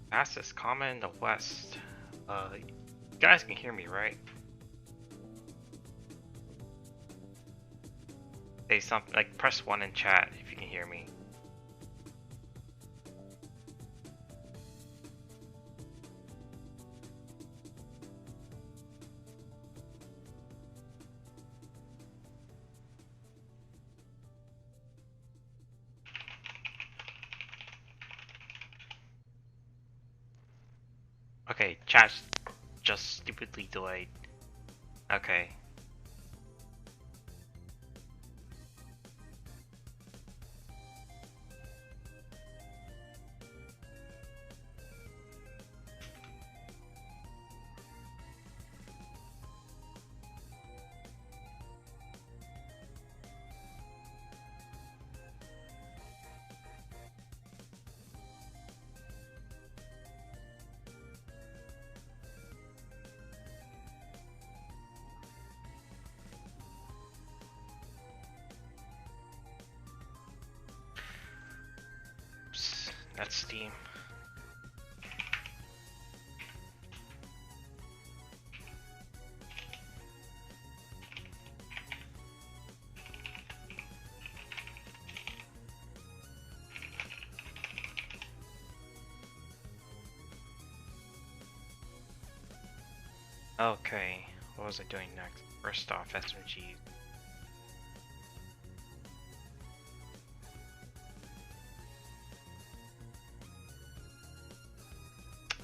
Fastest comment in the West. You guys can hear me, right? Say something, like press 1 in chat if you can hear me. Okay, chat's just stupidly delayed. Okay. Oops, that's Steam. Okay, what was I doing next? First off, SMG.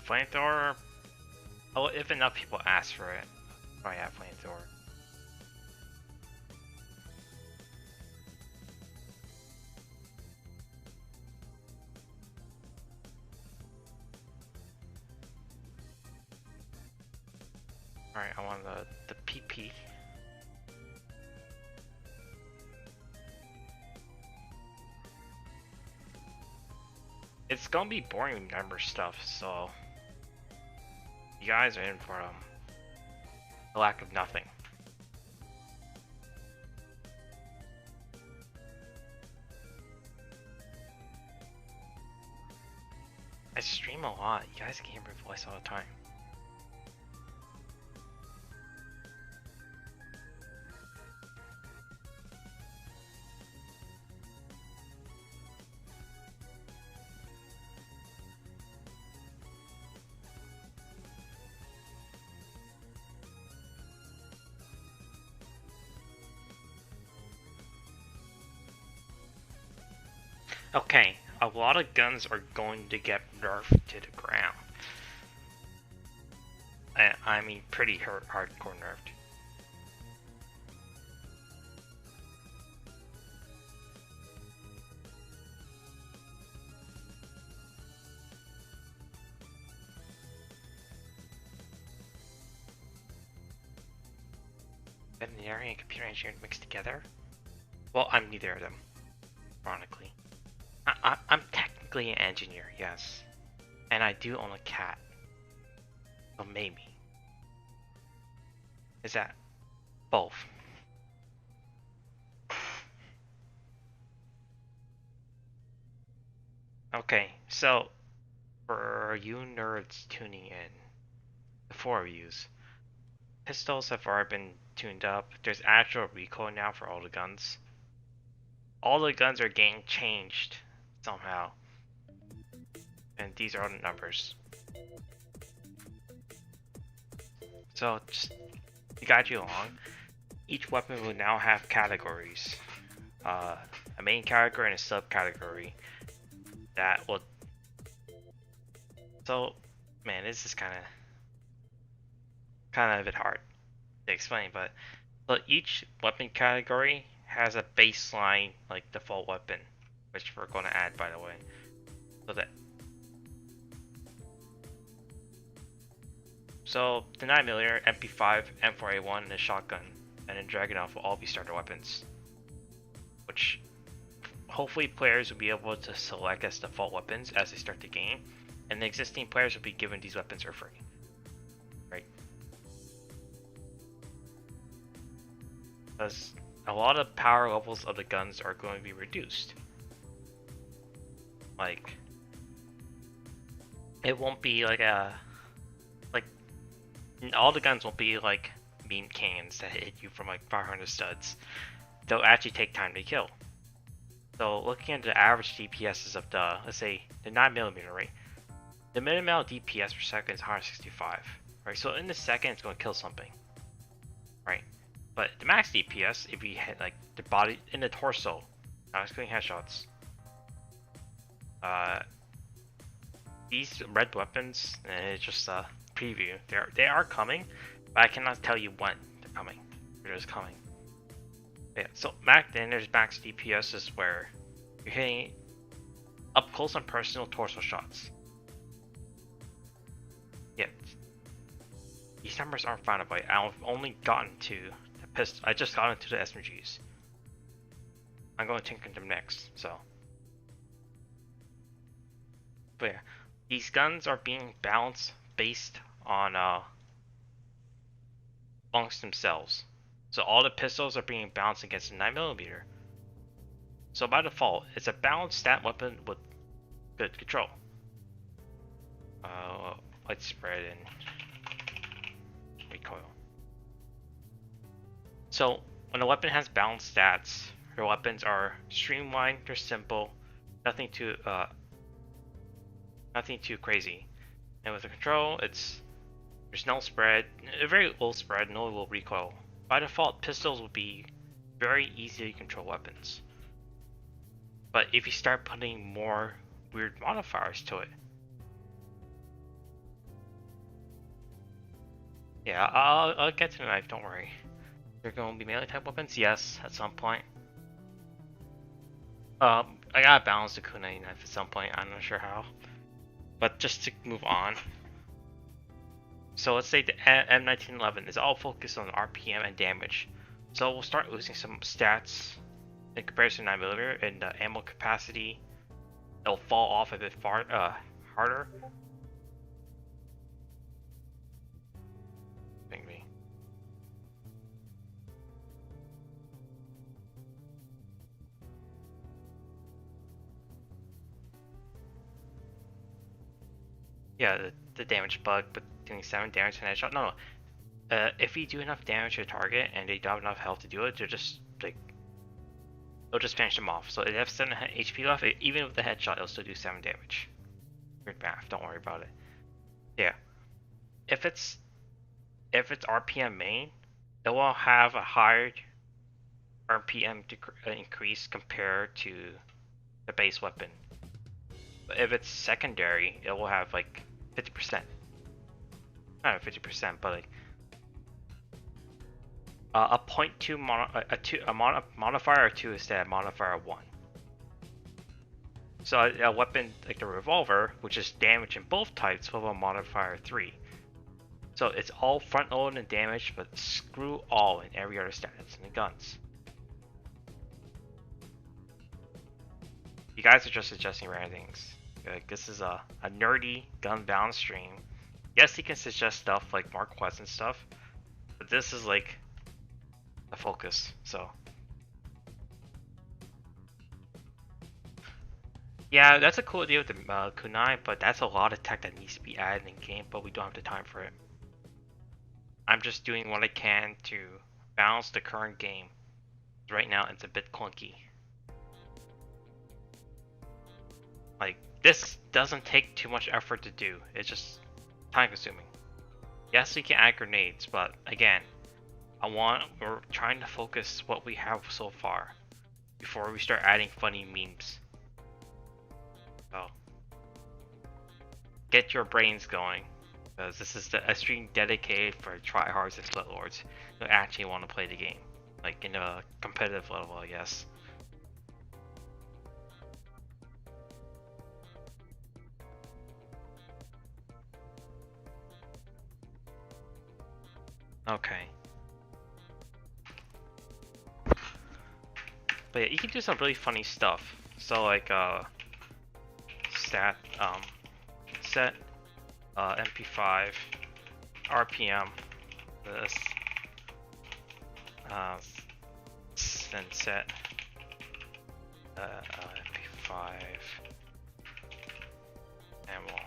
Flamethrower. Oh, if enough people ask for it. Oh yeah, flamethrower. Alright, I want the PP. It's gonna be boring number stuff, so you guys are in for a lack of nothing. I stream a lot. You guys can hear my voice all the time. Okay, a lot of guns are going to get nerfed to the ground. I mean, pretty hardcore nerfed. Veterinary and computer engineering mixed together? Well, I'm neither of them, ironically. I'm technically an engineer, yes. And I do own a cat. So maybe. Is that both? Okay, so for you nerds tuning in, the 4 of yous, pistols have already been tuned up. There's actual recoil now for all the guns. All the guns are getting changed somehow. And these are all the numbers. So just to guide you along, each weapon will now have categories. A main category and a subcategory that will. So, man, this is kind of a bit hard to explain, but each weapon category has a baseline like default weapon, which we're going to add, by the way, so the 9mm, MP5, M4A1, and the shotgun, and then Dragunov will all be starter weapons, which hopefully players will be able to select as default weapons as they start the game, and the existing players will be given these weapons for free. Right? Because a lot of power levels of the guns are going to be reduced. Like, it won't be like all the guns won't be like meme cannons that hit you from like 500 studs. They'll actually take time to kill. So looking at the average DPSs of the, let's say, the 9mm, right? The minimal DPS per second is 165, right? So in the second, it's going to kill something, right? But the max DPS, if you hit like the body in the torso, now it's getting headshots. These red weapons, it's just a preview. They are coming, but I cannot tell you when they're coming. They're just coming. Yeah. So then there's max DPS is where you're hitting up close and personal torso shots. Yeah. These numbers aren't found by. I've only gotten to the pistol. I just got into the SMGs. I'm going to tinker them next. So. But yeah, these guns are being balanced based on amongst themselves. So all the pistols are being balanced against the 9mm. So by default, it's a balanced stat weapon with good control. Light spread and recoil. So when a weapon has balanced stats, your weapons are streamlined, they're simple, nothing too crazy. And with the control, there's no spread, a very low spread, no low recoil. By default, pistols will be very easy to control weapons. But if you start putting more weird modifiers to it, yeah, I'll get to the knife, don't worry. They're going to be melee type weapons? Yes, at some point. I gotta balance the kunai knife at some point, I'm not sure how. But just to move on. So let's say the M1911 is all focused on RPM and damage. So we'll start losing some stats in comparison to 9mm, and the ammo capacity, it'll fall off a bit harder. Me. Yeah, the damage bug, but doing 7 damage in a headshot. No. If you do enough damage to a target and they don't have enough health to do it, they'll just finish them off. So if they have 7 HP left, even with the headshot, it'll still do 7 damage. Weird math, don't worry about it. Yeah. If it's RPM main, it will have a higher RPM increase compared to the base weapon. But if it's secondary, it will have like 50%. Not 50%, but like a 0.2 modifier 2 instead of modifier 1. So a weapon like the revolver, which is damage in both types, will have a modifier 3. So it's all front load and damage, but screw all in every other stats in the guns. You guys are just suggesting random things. Like, this is a nerdy gun balance stream. Yes, you can suggest stuff like Mark Quest and stuff, but this is like the focus. So yeah, that's a cool idea with the kunai, but that's a lot of tech that needs to be added in game, but we don't have the time for it. I'm just doing what I can to balance the current game. Right now, it's a bit clunky. Like, this doesn't take too much effort to do. It's just time consuming. Yes, we can add grenades, but again, we're trying to focus what we have so far before we start adding funny memes. So, get your brains going, because this is a stream dedicated for tryhards and slitlords who actually want to play the game, like in a competitive level, I guess. Okay. But yeah, you can do some really funny stuff. So like set MP5 RPM this then set MP5 ammo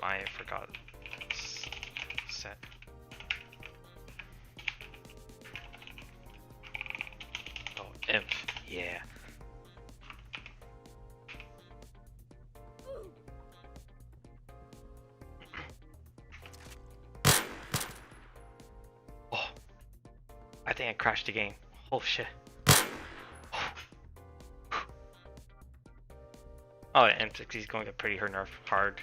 I forgot. Set. Oh, imp. Yeah. Oh, I think I crashed the game. Oh shit. Oh, M60 is going to pretty hard.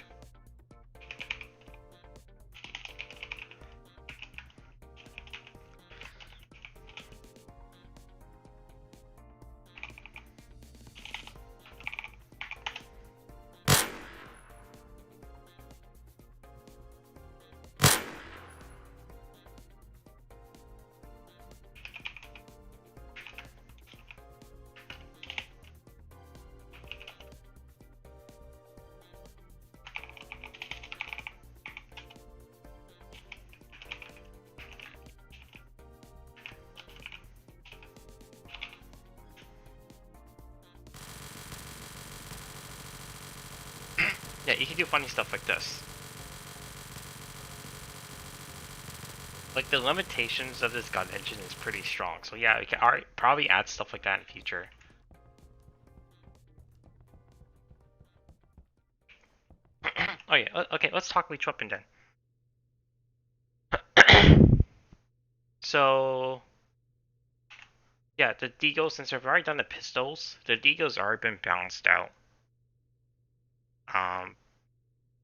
Yeah, you can do funny stuff like this. Like, the limitations of this gun engine is pretty strong. So yeah, we can probably add stuff like that in the future. Oh yeah, okay, let's talk leech weapon then. So, yeah, the Deagles, since we've already done the pistols, the Deagles already been balanced out.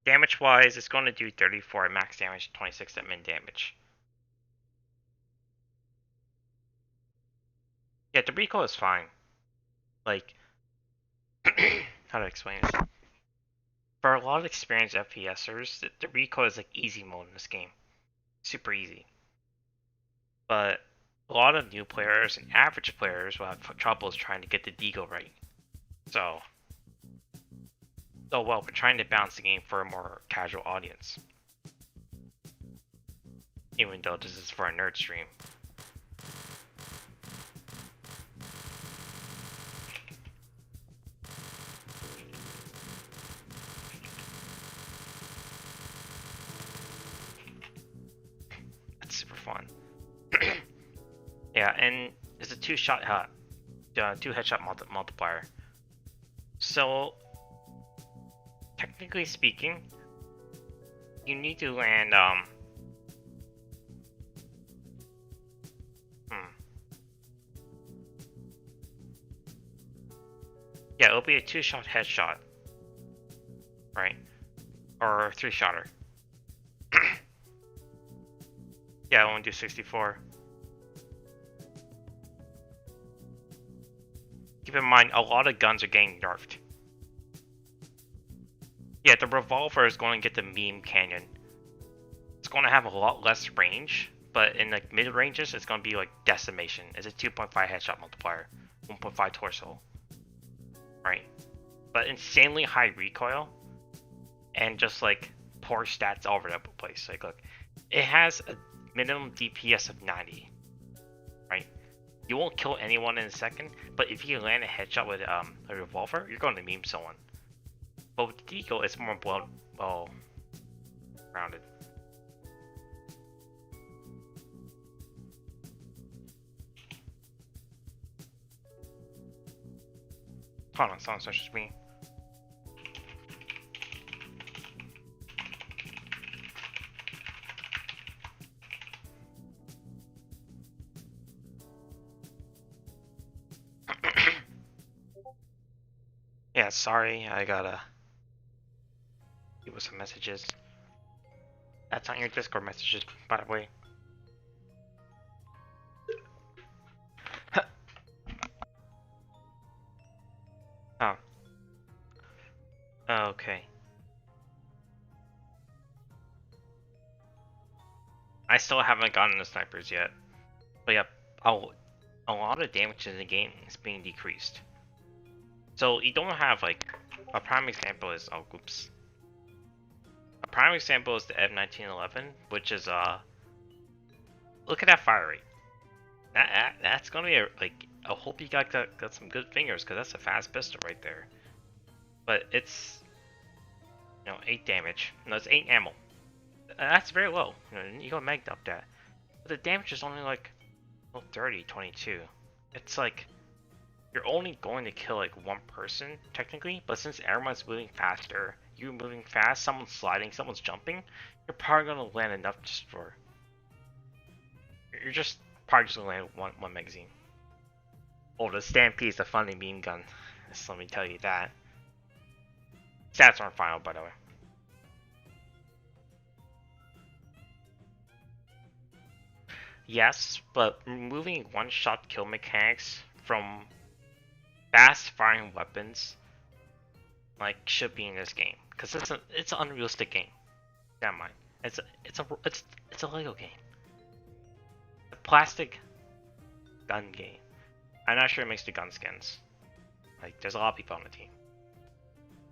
Damage-wise, it's going to do 34 at max damage, 26 at min damage. Yeah, the recoil is fine. Like, how to explain this? For a lot of experienced FPSers, the recoil is like easy mode in this game. Super easy. But a lot of new players and average players will have troubles trying to get the Deagle right. So, well, we're trying to balance the game for a more casual audience. Even though this is for a nerd stream. That's super fun. Yeah, and it's a two-shot two headshot multiplier. So, technically speaking, you need to land yeah, it'll be a two-shot headshot, right? Or a three-shotter. Yeah, I won't do 64. Keep in mind, a lot of guns are getting nerfed. Yeah, the revolver is going to get the meme cannon. It's going to have a lot less range, but in like mid ranges, it's going to be like decimation. It's a 2.5 headshot multiplier, 1.5 torso, right? But insanely high recoil, and just like poor stats all over the place. Like, look, it has a minimum DPS of 90, right? You won't kill anyone in a second, but if you land a headshot with a revolver, you're going to meme someone. But with the Deagle, it's more well rounded. Hold on, someone searches me. Yeah, sorry, I gotta deal with some messages. That's on your Discord messages, by the way. Oh. Okay. I still haven't gotten the snipers yet. But yeah, a lot of damage in the game is being decreased. So you don't have like, a prime example is, oh oops. A prime example is the M1911, which is look at that fire rate. That's gonna be like, I hope you got some good fingers, because that's a fast pistol right there. But it's, 8 damage. No, it's 8 ammo. That's very low. You go magged up that. But the damage is only like 30, 22. It's like you're only going to kill like one person technically, but since everyone's moving faster, you're moving fast, someone's sliding, someone's jumping, you're probably gonna land enough just for. You're just probably just gonna land one magazine. Oh, the Stampede is a funny beam gun. Just let me tell you that. Stats aren't final, by the way. Yes, but removing one-shot kill mechanics from fast-firing weapons, like, should be in this game, because it's an unrealistic game. Never mind. It's a Lego game. A plastic gun game. I'm not sure it makes the gun skins. Like, there's a lot of people on the team.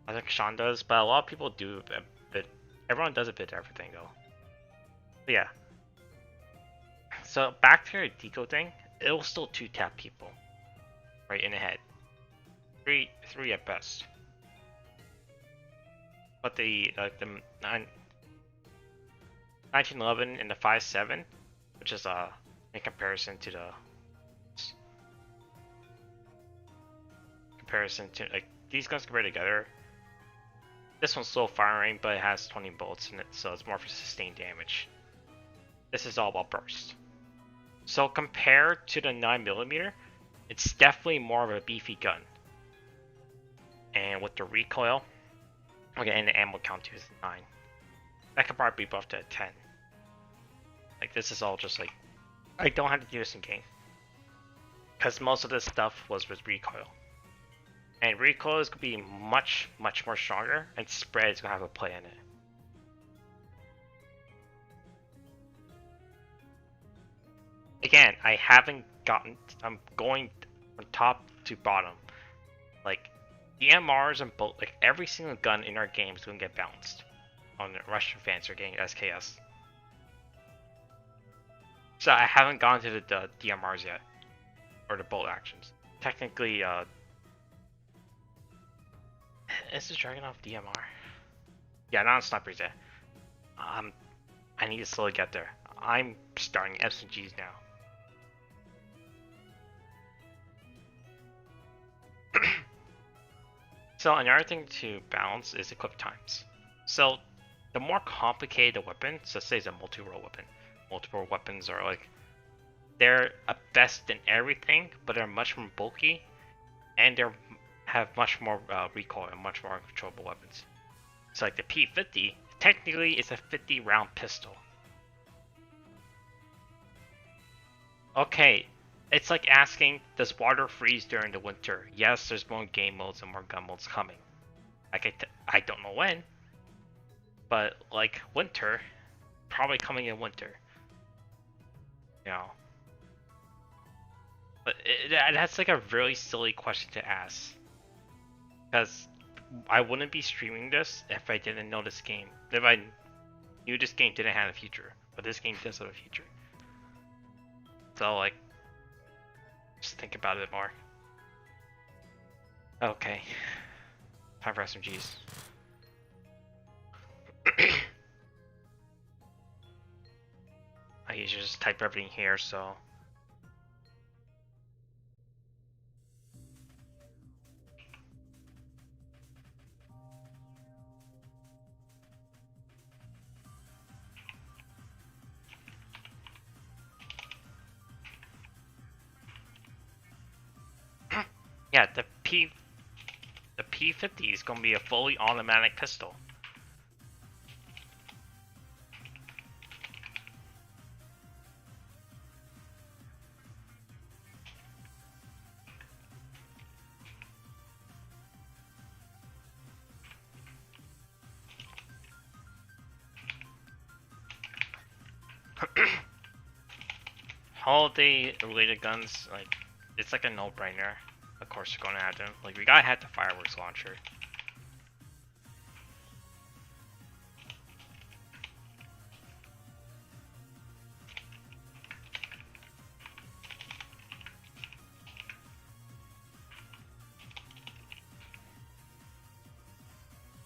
I think Sean does, but a lot of people do a bit. Everyone does a bit of everything though. But yeah. So back to your deco thing, it will still 2-tap people, right in the head. Three at best. But the 1911 and the 5.7, which is in comparison to like these guns compared together. This one's slow firing, but it has 20 bullets in it, so it's more for sustained damage. This is all about burst. So compared to the 9mm, it's definitely more of a beefy gun. And with the recoil, okay, and the ammo count too is 9. That could probably be buffed to a 10. Like this is all just like, I don't have to do this in game. Because most of this stuff was with recoil. And recoil is going to be much more stronger, and spread is going to have a play in it. Again, I haven't gotten, I'm going from top to bottom. Like, DMRs and both, like every single gun in our game is going to get bounced on the Russian fans are getting SKS. So I haven't gone to the DMRs yet, or the bolt actions. Technically, is the Dragunov DMR? Yeah, not on snipers yet. I need to slowly get there. I'm starting SMGs now. So another thing to balance is equip times. So the more complicated the weapon, so say it's a multi-role weapon. Multiple weapons are like, they're a best in everything, but they're much more bulky, and they're have much more recoil and much more uncontrollable weapons. So like the P50, technically it's a 50 round pistol. Okay, it's like asking, does water freeze during the winter? Yes, there's more game modes and more gun modes coming. Like I don't know when, but like winter, probably coming in winter. You know. But that's like a really silly question to ask. Because I wouldn't be streaming this if I didn't know this game. If I knew this game didn't have a future. But this game does have a future. So like, just think about it more. Okay. Time for SMGs. I usually just type everything here, so... Yeah, the P50 is gonna be a fully automatic pistol. Holiday related guns, like, it's like a no-brainer. Of course you're gonna have them. Like, we gotta have the fireworks launcher.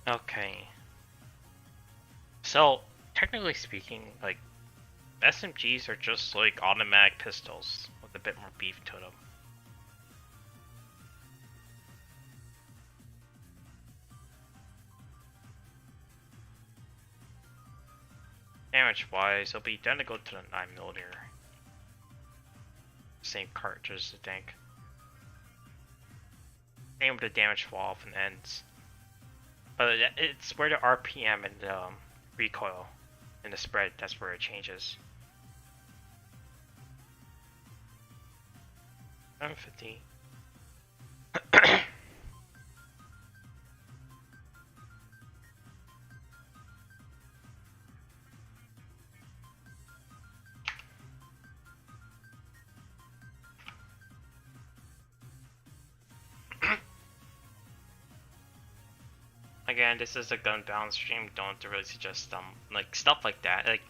Okay. So, technically speaking, like, SMGs are just like automatic pistols with a bit more beef to them. Damage-wise, it'll be identical to the 9mm. Same cartridge, I think. Same with the damage fall off and ends. But it's where the RPM and the recoil and the spread, that's where it changes. 750. Again, this is a gun balance stream. Don't really suggest like stuff like that. Like,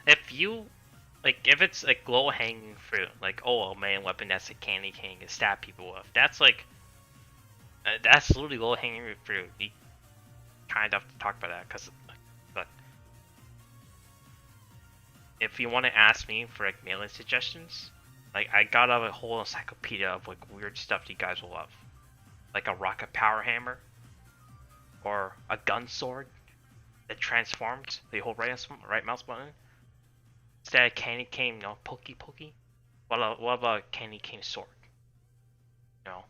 if it's like low hanging fruit, like oh a main weapon that's a candy cane can stab people with. That's like, that's literally low hanging fruit. You kind of have to talk about that because, but if you want to ask me for like melee suggestions, like I got a whole encyclopedia of like weird stuff you guys will love, like a rocket power hammer. Or a gun sword that transformed the whole right mouse button. Instead of candy cane, no, pokey. What about a candy cane sword? You know,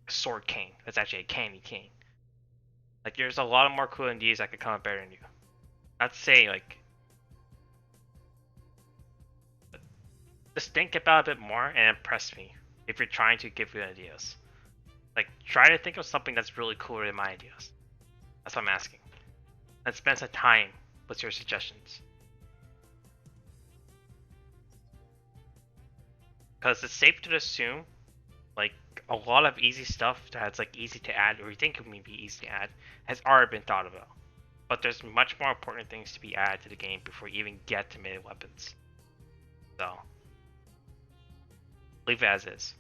a sword cane. That's actually a candy cane. Like, there's a lot of more cool ideas that could come up better than you. I'd say, like, just think about it a bit more and impress me if you're trying to give good ideas. Like, try to think of something that's really cooler than my ideas. That's what I'm asking. And spend some time with your suggestions. Because it's safe to assume, like, a lot of easy stuff that's like easy to add, or you think it may be easy to add, has already been thought about. But there's much more important things to be added to the game before you even get to melee weapons. So, leave it as is.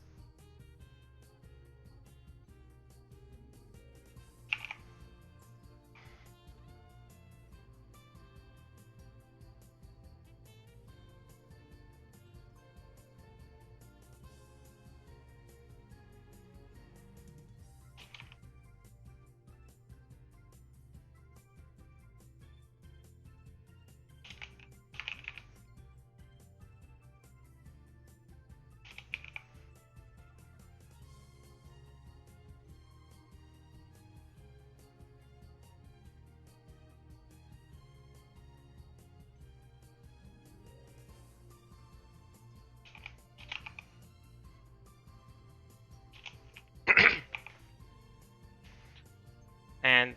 And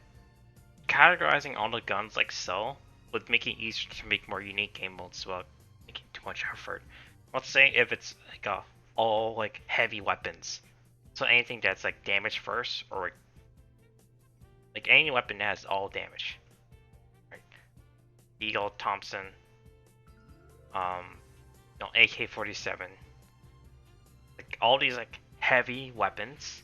categorizing all the guns like so would make it easier to make more unique game modes without making too much effort. Let's say if it's like all like heavy weapons, so anything that's like damage first, or like any weapon that has all damage. Right? Eagle, Thompson, AK-47, like all these like heavy weapons,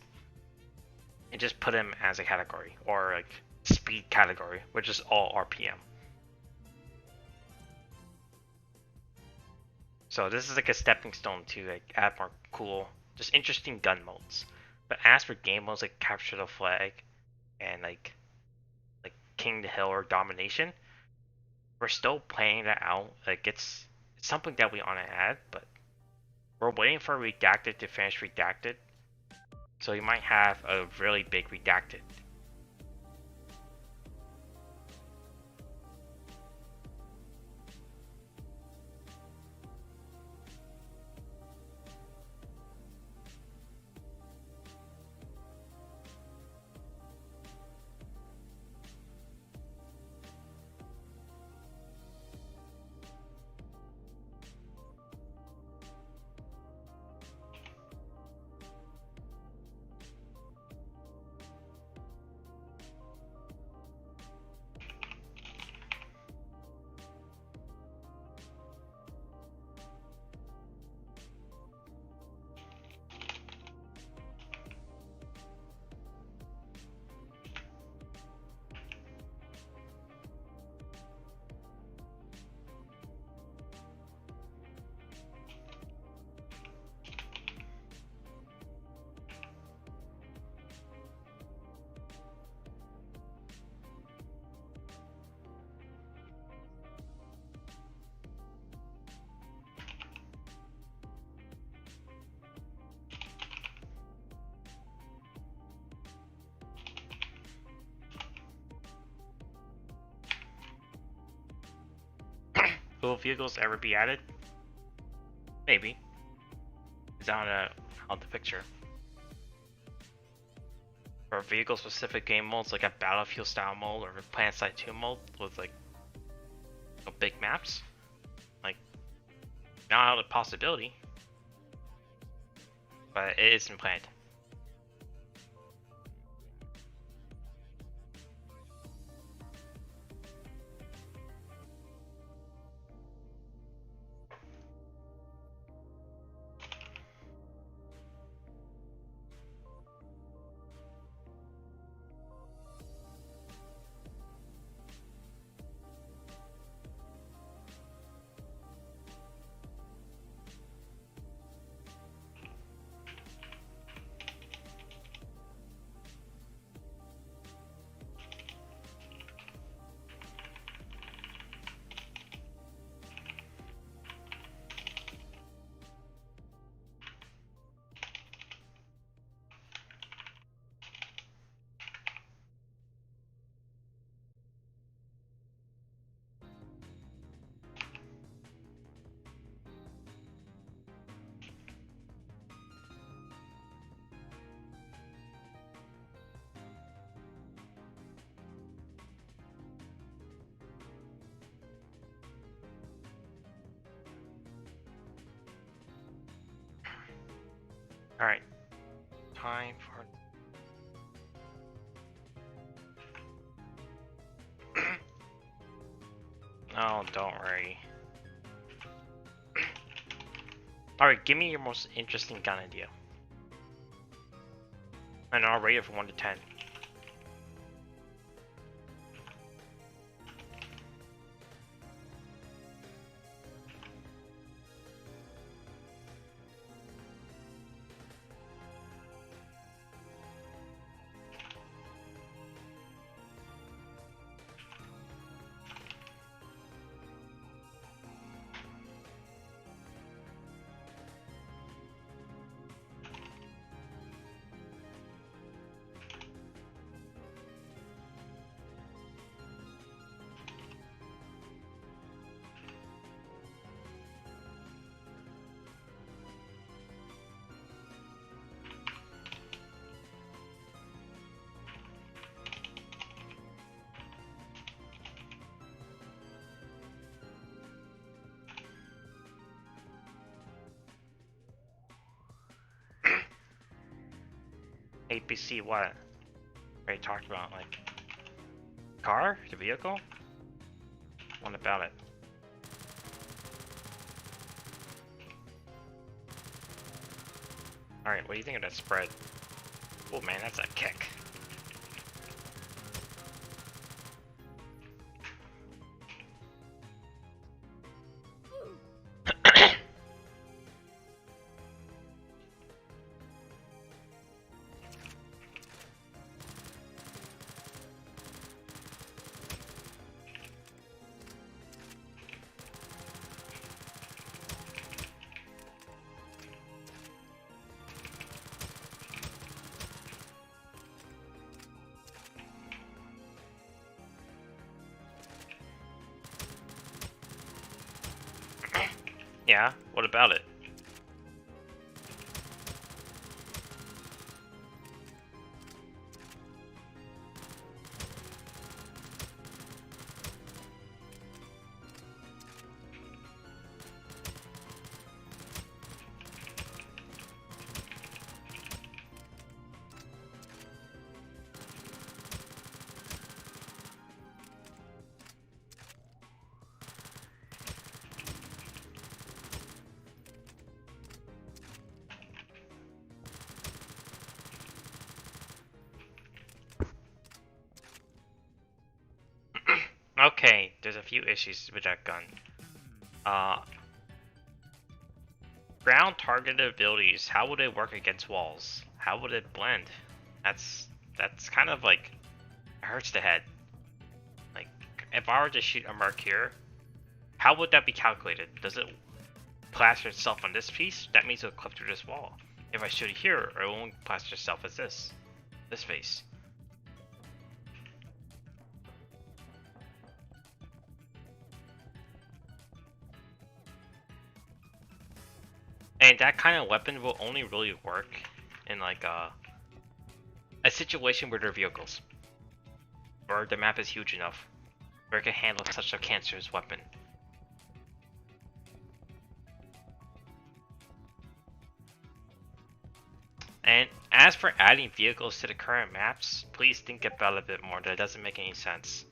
and just put them as a category, or like speed category, which is all RPM. So this is like a stepping stone to like add more cool, just interesting gun modes. But as for game modes like Capture the Flag and like King the Hill or Domination, we're still playing that out. Like it's something that we want to add, but we're waiting for Redacted to finish Redacted. So you might have a really big Redacted. Will vehicles ever be added? Maybe. It's on the picture. For vehicle-specific game modes like a Battlefield-style mode or a PlanetSide 2 mode with like big maps, like not out of possibility, but it isn't planned. Alright, time for... Oh, don't worry. Alright, give me your most interesting gun idea. And I'll rate it from 1 to 10. APC what? We talked about like car, the vehicle. What about it? All right, what do you think of that spread? Oh man, that's a kick. Yeah, what about it? Okay, there's a few issues with that gun. Ground targeted abilities, how would it work against walls? How would it blend? That's kind of like, it hurts the head. Like, if I were to shoot a mark here, how would that be calculated? Does it plaster itself on this piece? That means it'll clip through this wall. If I shoot it here, it won't plaster itself as this face. And that kind of weapon will only really work in like a situation where there are vehicles, or the map is huge enough where it can handle such a cancerous weapon. And as for adding vehicles to the current maps, please think about it a bit more. That doesn't make any sense.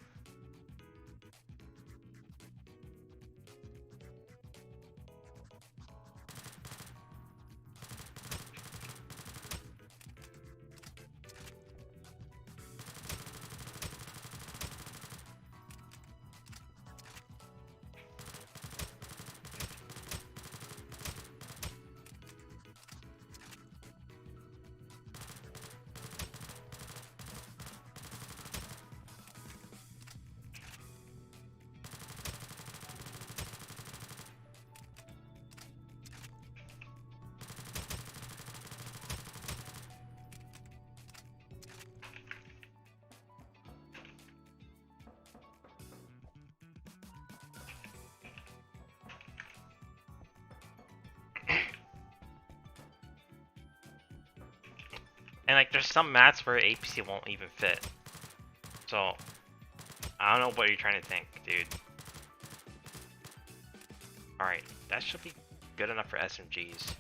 And like, there's some mats where APC won't even fit. So, I don't know what you're trying to think, dude. Alright, that should be good enough for SMGs.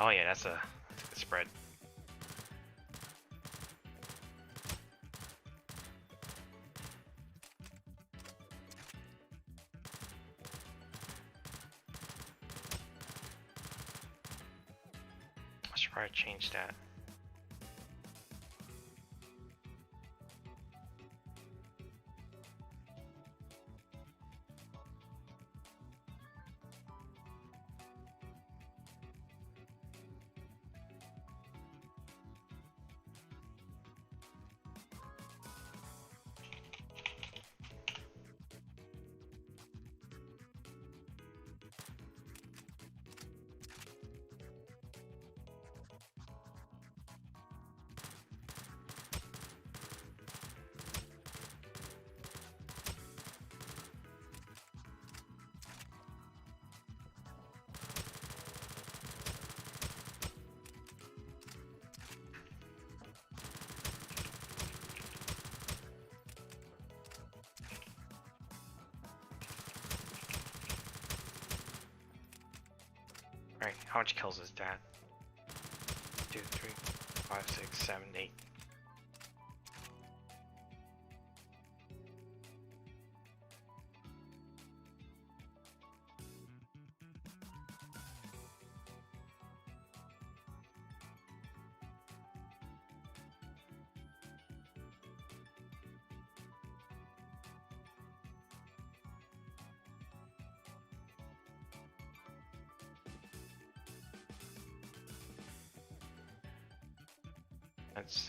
Oh yeah, that's a good spread. I should probably change that. Alright, how much kills is that? 2, 3, 5, 6, 7, 8.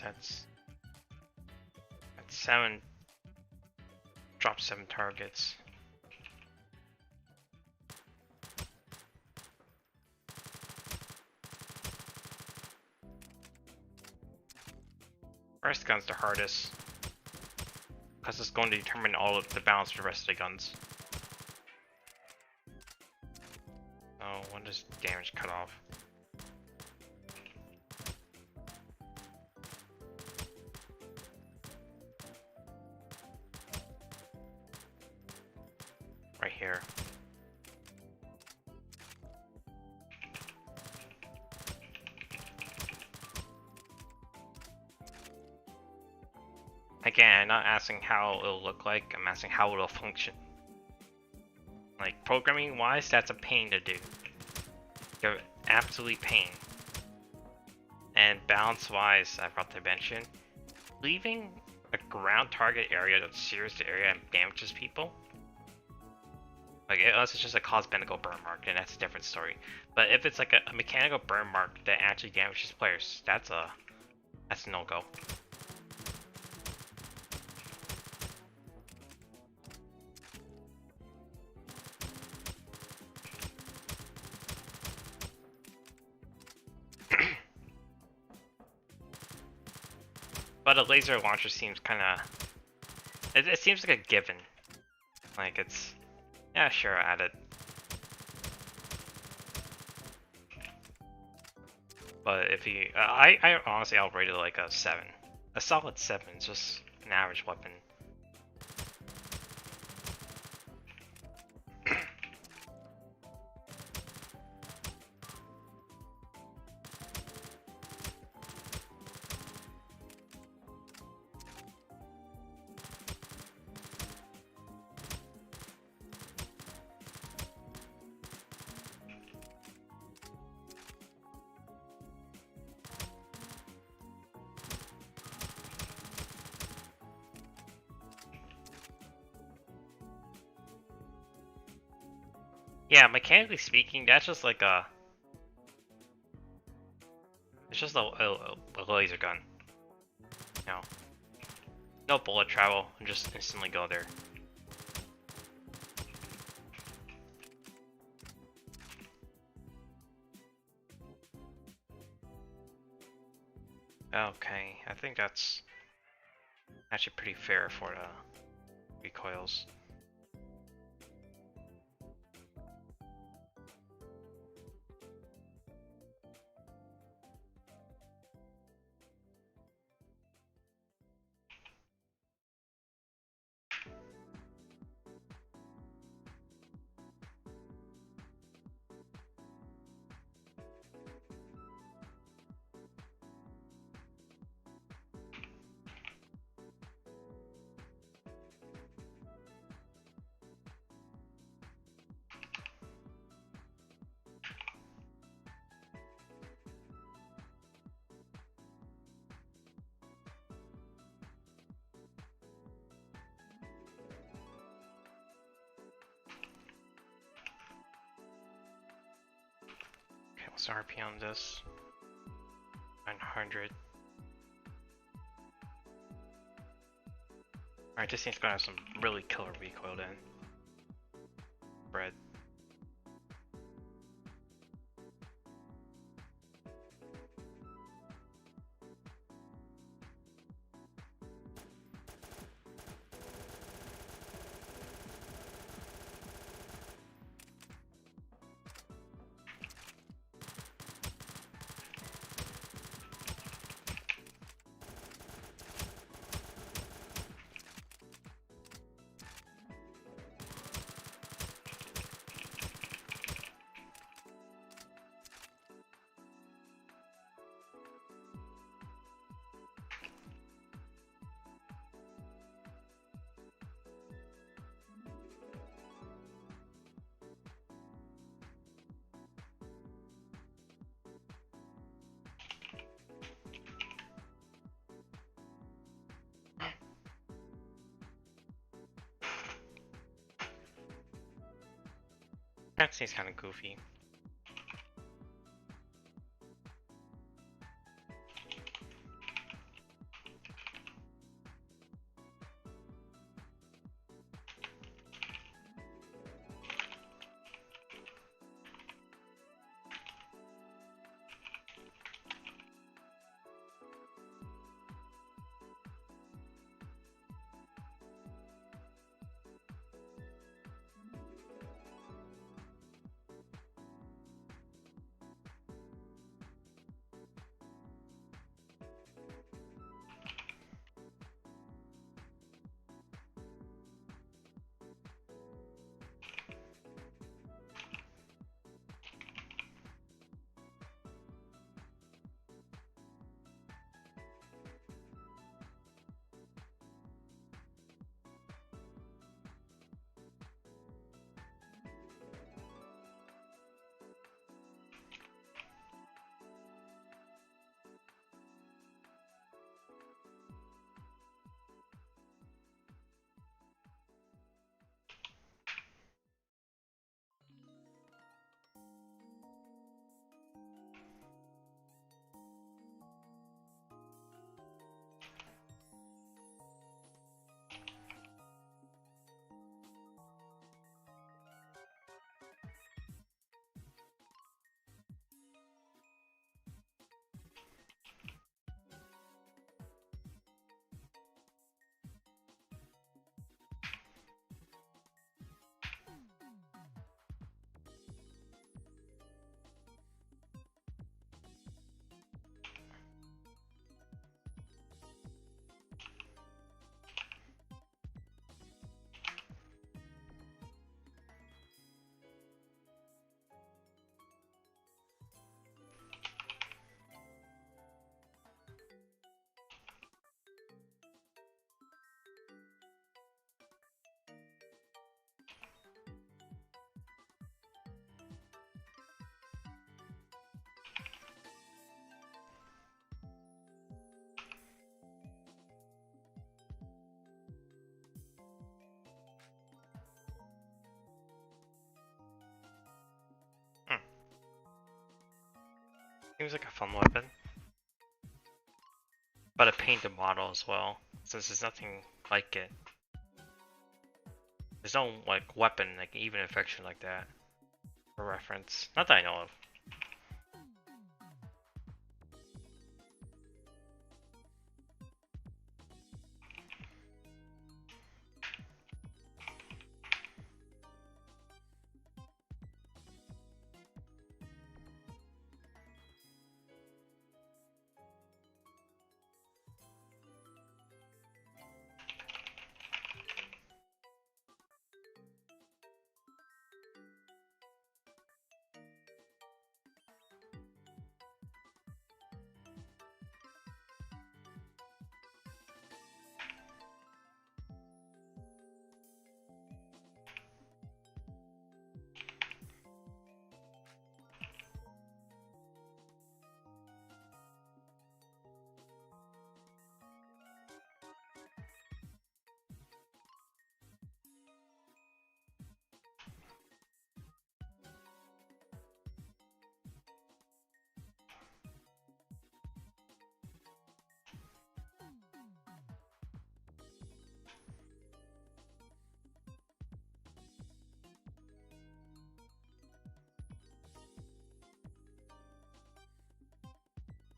That's 7. Drop 7 targets. First gun's the hardest, because it's going to determine all of the balance for the rest of the guns. Oh, when does damage cut off? Right here. Again, I'm not asking how it'll look like, I'm asking how it'll function. Like, programming wise, that's a pain to do. You're absolutely pain. And balance wise, I forgot to mention, leaving a ground target area that's serious to area and damages people. Like, unless it's just a cosmetical burn mark, then that's a different story. But if it's like a mechanical burn mark that actually damages players, that's a no-go. But a laser launcher seems kind of... It seems like a given. Like, it's... Yeah, sure, add it. But if you... I honestly, I'll rate it like a 7. A solid 7, it's just an average weapon. Yeah, mechanically speaking, that's just like a... It's just a laser gun. You know, no bullet travel, and just instantly go there. Okay, I think that's actually pretty fair for the recoils. Okay, what's the RP on this? 900. Alright, this thing's gonna have some really killer recoil then. Bread. That seems kind of goofy. Seems like a fun weapon. But a painted model as well, since there's nothing like it. There's no like weapon, like even infection like that for reference. Not that I know of.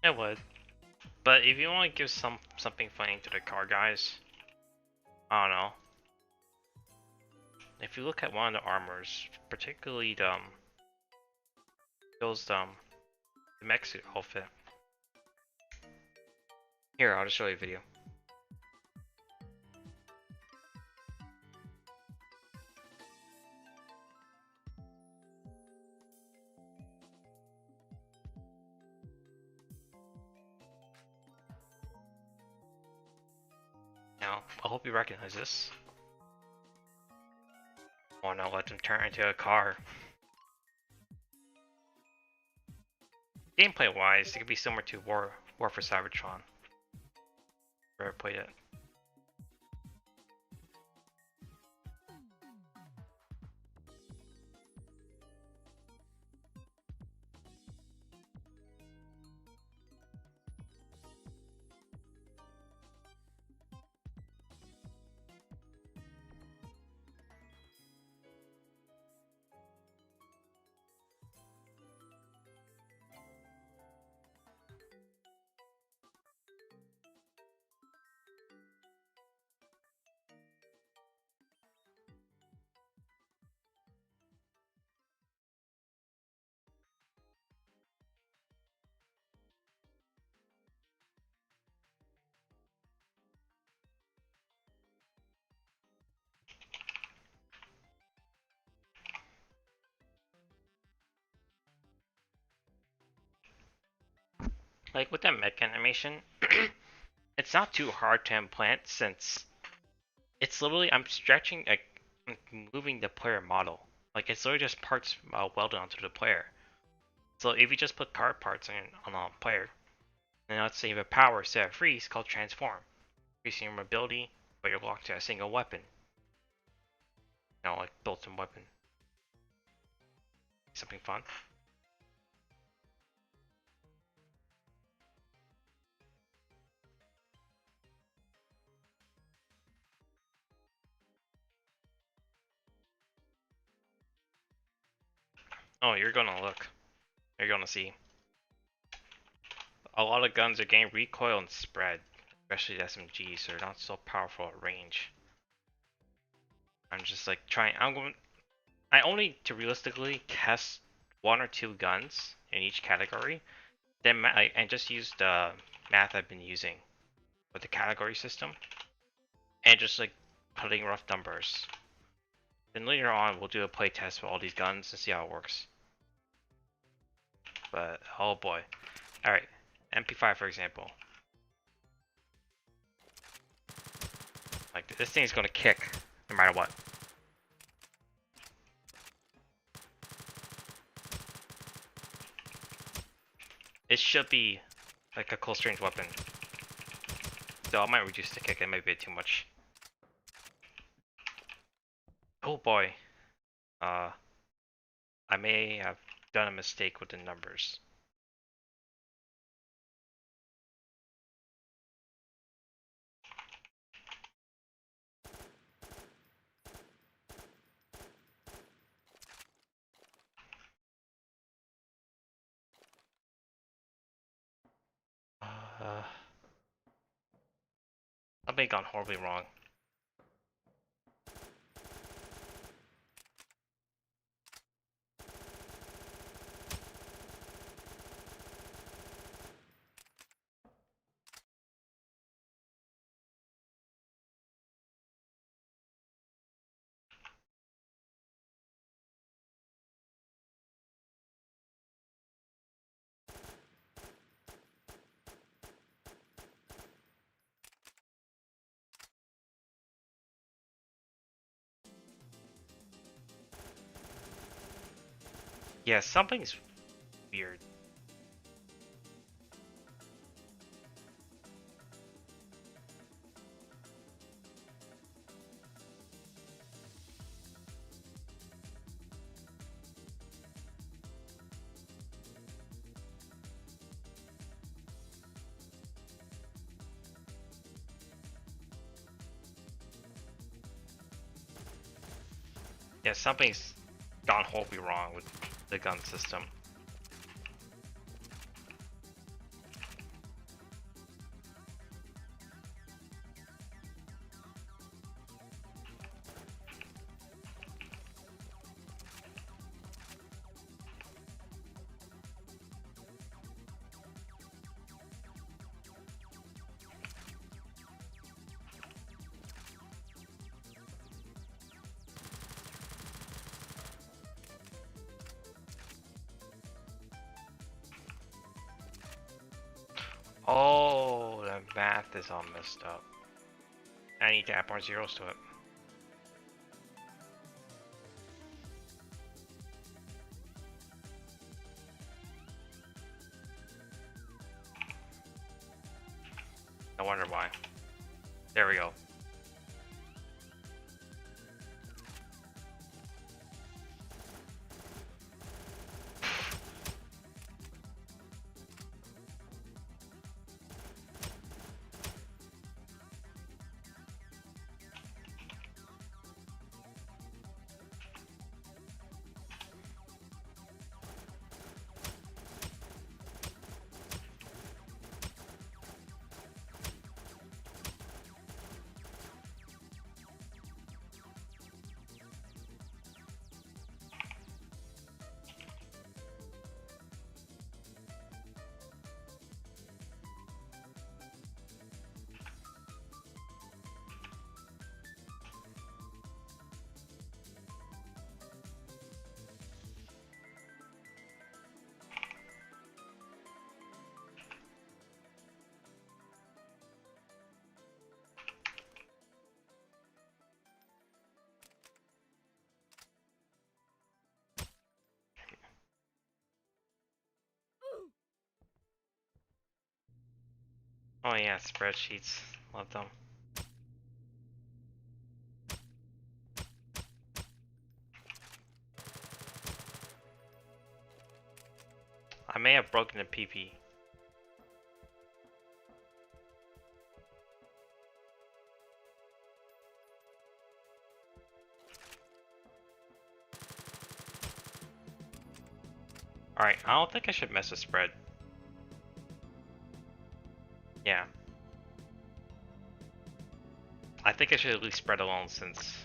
It would. But if you want to give something funny to the car guys, I don't know. If you look at one of the armors, particularly the mech suit outfit. Here, I'll just show you a video. Now, I hope you recognize this. Or not let them turn into a car. Gameplay wise, it could be similar to War for Cybertron. Never played it. Like with that mech animation, it's not too hard to implant since it's literally I'm stretching like I'm moving the player model. Like it's literally just parts welded onto the player. So if you just put car parts on a player, and let's say you have a power set of freeze called transform, increasing your mobility, but you're locked to a single weapon. You know, like built-in weapon. Something fun. Oh, you're gonna look. You're gonna see. A lot of guns are getting recoil and spread, especially the SMGs, so they're not so powerful at range. I'm just like trying. I only to realistically test one or two guns in each category. Then and just use the math I've been using with the category system, and just like putting rough numbers. Then later on, we'll do a play test with all these guns and see how it works. But oh boy, all right, MP5 for example. Like this thing's gonna kick no matter what. It should be like a close range weapon. So I might reduce the kick, it might be too much. Oh boy. I may have done a mistake with the numbers. Something gone horribly wrong. Yeah, something's weird. Yeah, something's gone horribly wrong with the gun system. Oh, the math is all messed up. I need to add more zeros to it. I wonder why. There we go. Oh yeah, spreadsheets. Love them. I may have broken the PP. Alright, I don't think I should mess with spread. Yeah. I think I should at least spread alone since,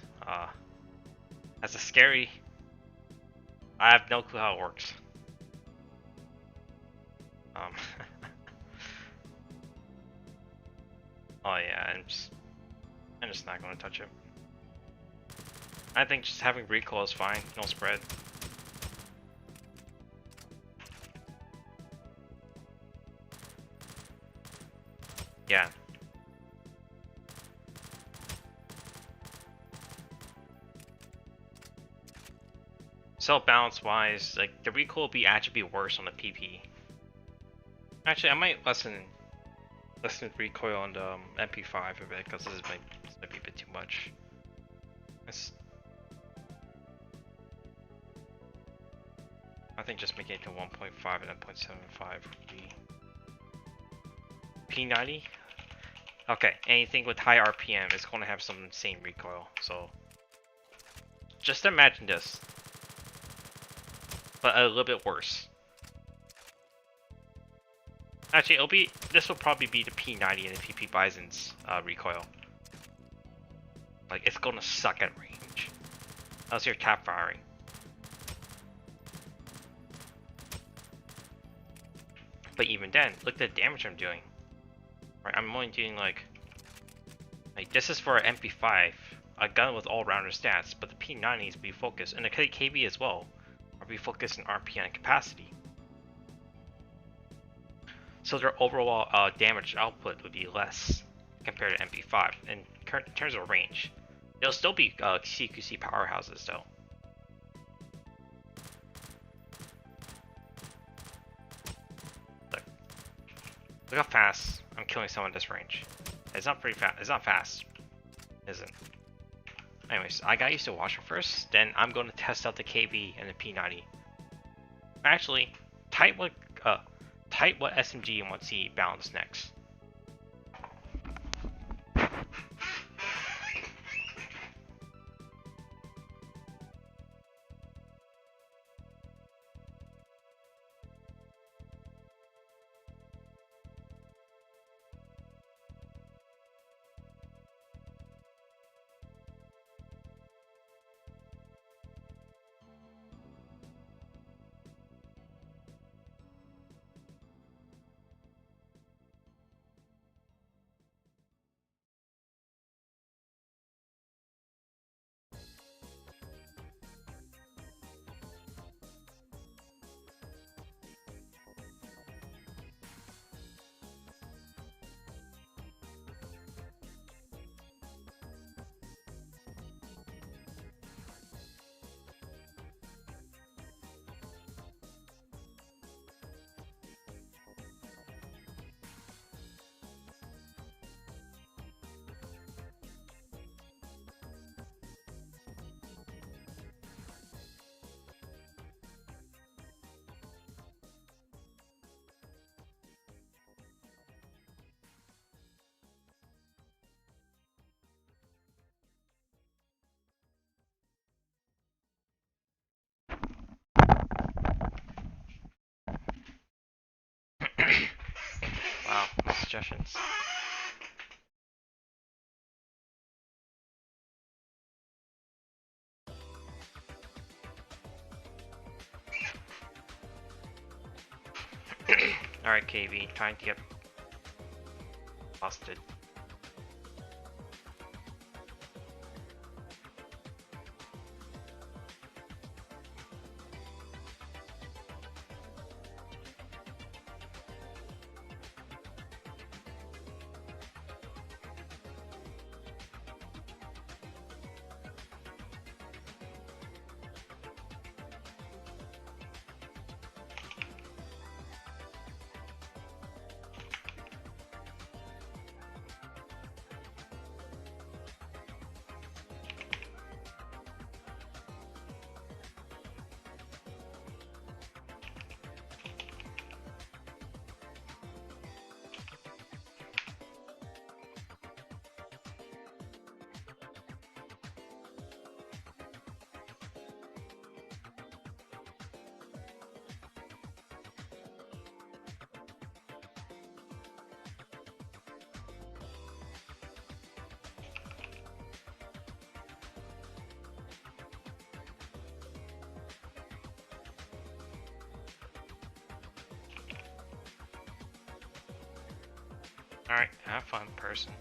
that's a scary... I have no clue how it works. Oh yeah, I'm just not gonna touch it. I think just having recoil is fine, no spread. Yeah. So balance wise, like the recoil will actually be worse on the PP. Actually, I might lessen recoil on the MP5 a bit because this might be a bit too much. I think just making it to 1.5 and then 0.75 would be P90. Okay, anything with high RPM is going to have some insane recoil. So just imagine this, but a little bit worse. Actually, this will probably be the P90 and the PP Bison's recoil. Like, it's gonna suck at range. Unless you're tap firing. But even then, look at the damage I'm doing. Right, I'm only doing like this is for an MP5, a gun with all-rounder stats, but the P90 is be focused, and the KB as well, are be focused in RPM and capacity. So their overall damage output would be less compared to MP5 in terms of range. They'll still be CQC powerhouses though. Look how fast I'm killing someone at this range. It's not pretty fast. It's not fast. It isn't. Anyways, I got used to Watcher first, then I'm going to test out the KB and the P90. Actually, type what SMG you want to see balance next. Wow, suggestions. Alright, KV, trying to get busted. Alright, have fun, person.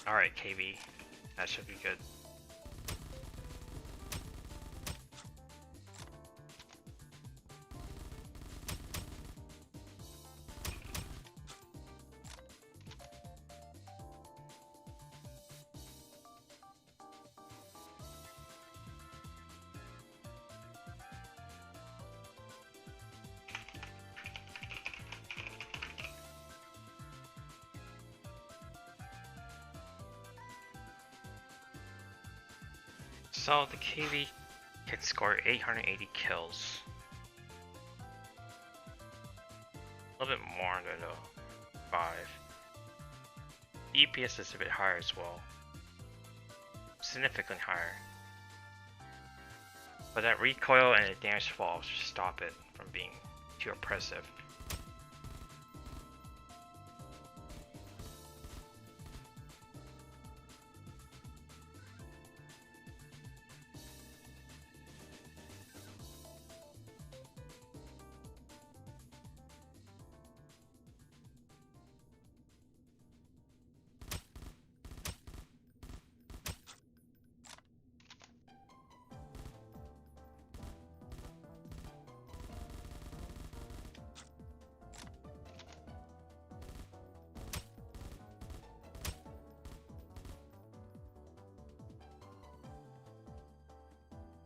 Alright, KV. That should be good. So the KV can score 880 kills. A little bit more than the 5. EPS is a bit higher as well. Significantly higher. But that recoil and the damage fall should stop it from being too oppressive.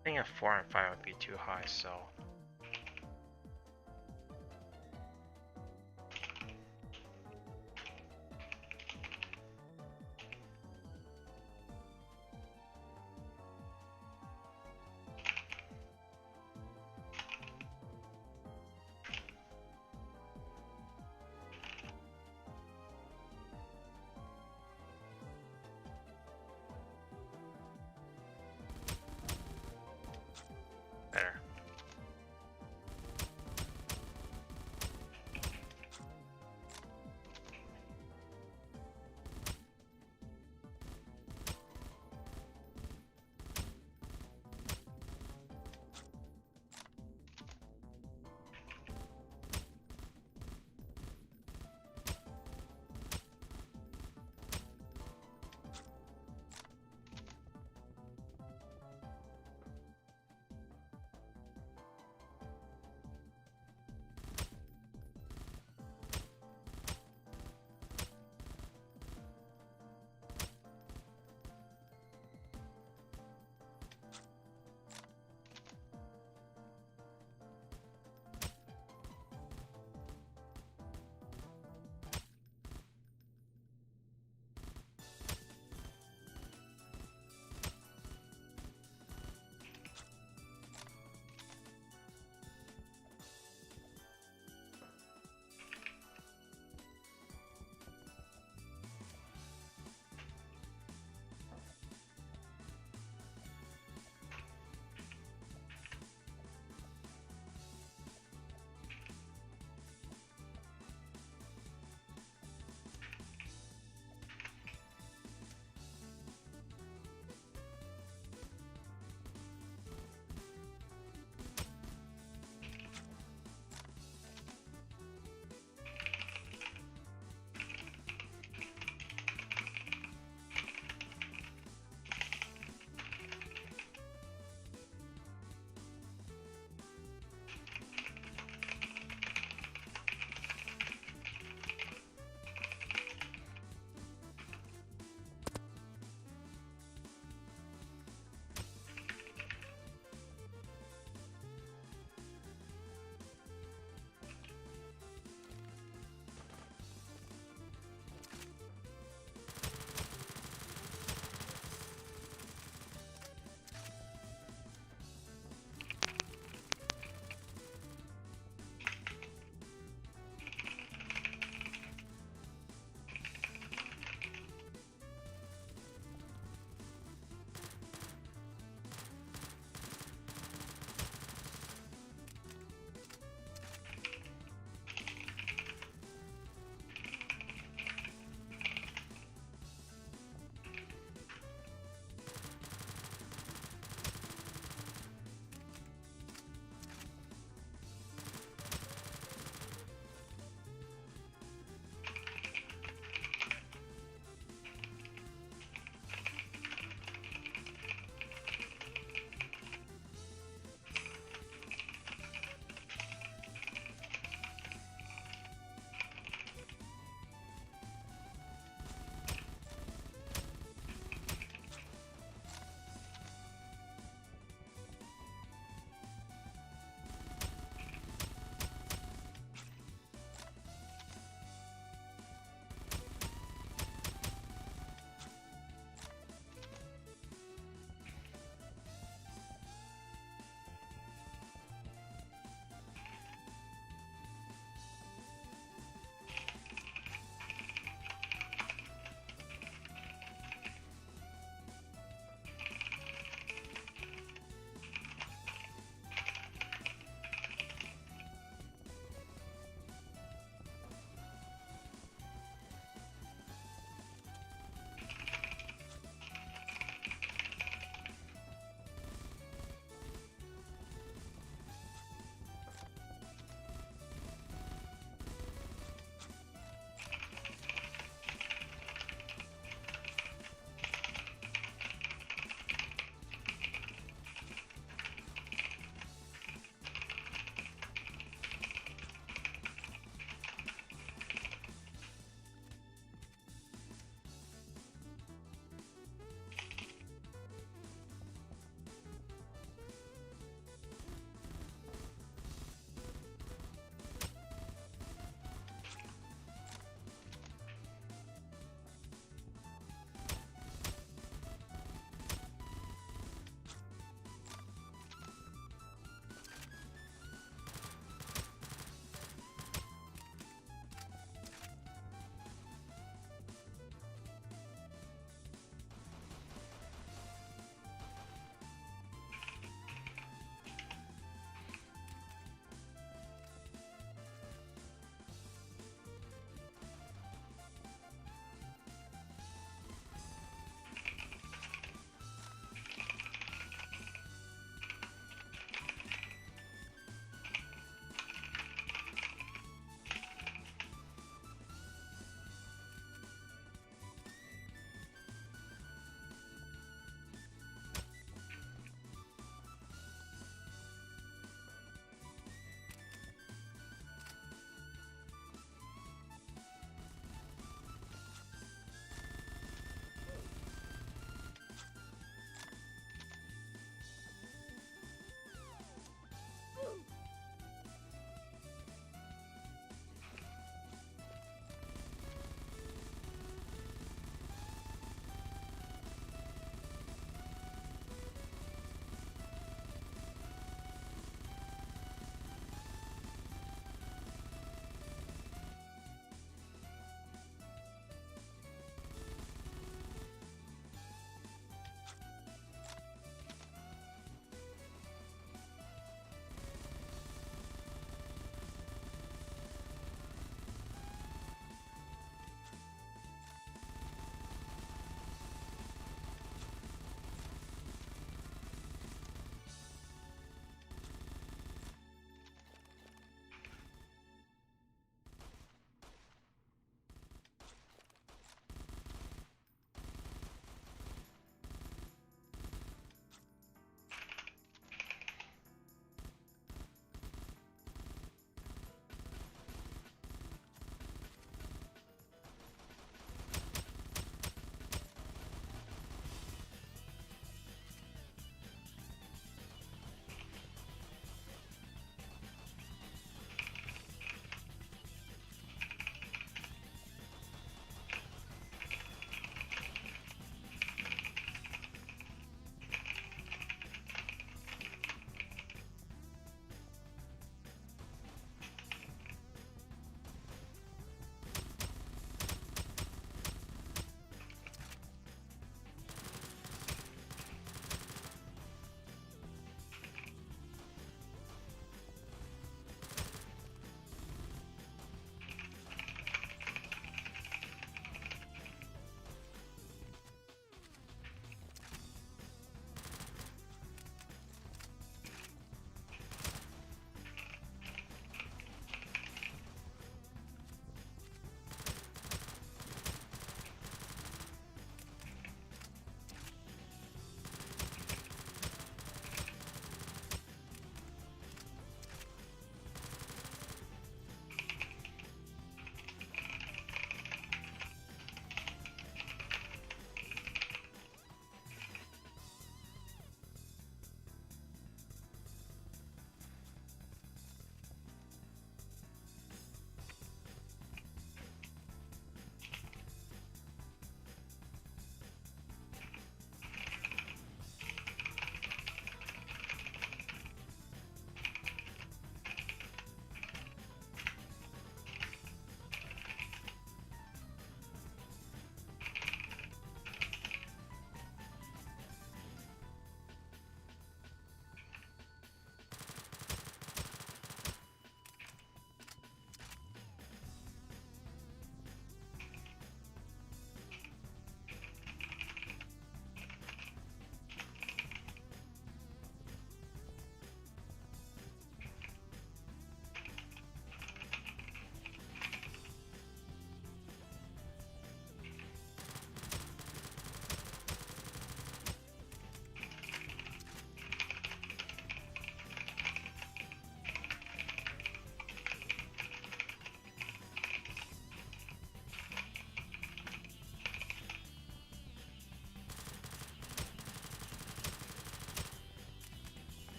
I think a 4 and 5 would be too high, so... Better.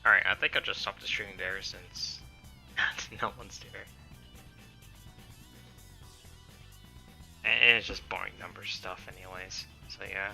Alright, I think I'll just stop the stream there since no one's there. And it's just boring number stuff anyways, so yeah.